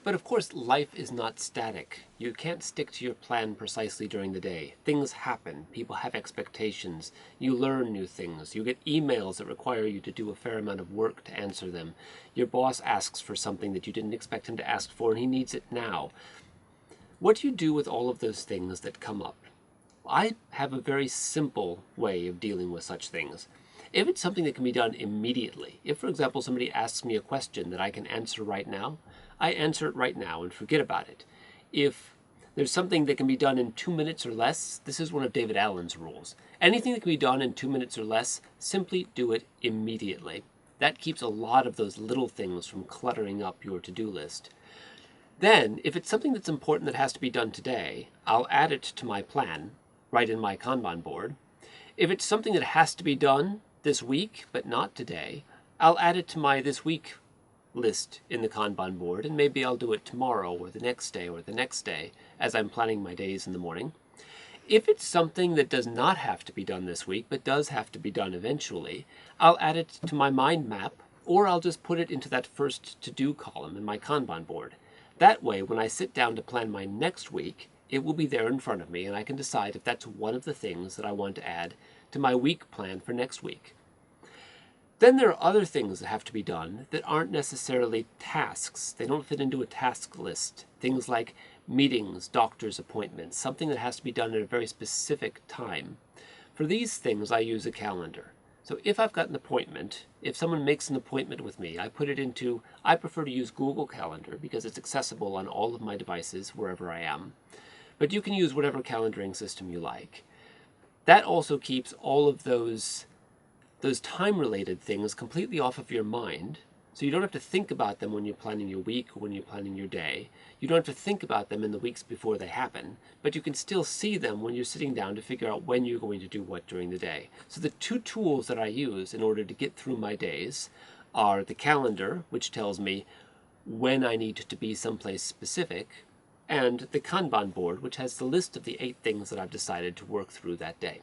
But of course, life is not static. You can't stick to your plan precisely during the day. Things happen. People have expectations. You learn new things. You get emails that require you to do a fair amount of work to answer them. Your boss asks for something that you didn't expect him to ask for, and he needs it now. What do you do with all of those things that come up? I have a very simple way of dealing with such things. If it's something that can be done immediately, if, for example, somebody asks me a question that I can answer right now, I answer it right now and forget about it. If there's something that can be done in 2 minutes or less, this is one of David Allen's rules. Anything that can be done in 2 minutes or less, simply do it immediately. That keeps a lot of those little things from cluttering up your to-do list. Then, if it's something that's important that has to be done today, I'll add it to my plan, right in my Kanban board. If it's something that has to be done this week, but not today, I'll add it to my this week list in the Kanban board, and maybe I'll do it tomorrow or the next day or the next day as I'm planning my days in the morning. If it's something that does not have to be done this week, but does have to be done eventually, I'll add it to my mind map, or I'll just put it into that first to-do column in my Kanban board. That way, when I sit down to plan my next week, it will be there in front of me, and I can decide if that's one of the things that I want to add to my week plan for next week. Then there are other things that have to be done that aren't necessarily tasks. They don't fit into a task list. Things like meetings, doctor's appointments, something that has to be done at a very specific time. For these things, I use a calendar. So if I've got an appointment, if someone makes an appointment with me, I prefer to use Google Calendar because it's accessible on all of my devices wherever I am. But you can use whatever calendaring system you like. That also keeps all of those time-related things completely off of your mind, so you don't have to think about them when you're planning your week or when you're planning your day. You don't have to think about them in the weeks before they happen, but you can still see them when you're sitting down to figure out when you're going to do what during the day. So the two tools that I use in order to get through my days are the calendar, which tells me when I need to be someplace specific, and the Kanban board, which has the list of the 8 things that I've decided to work through that day.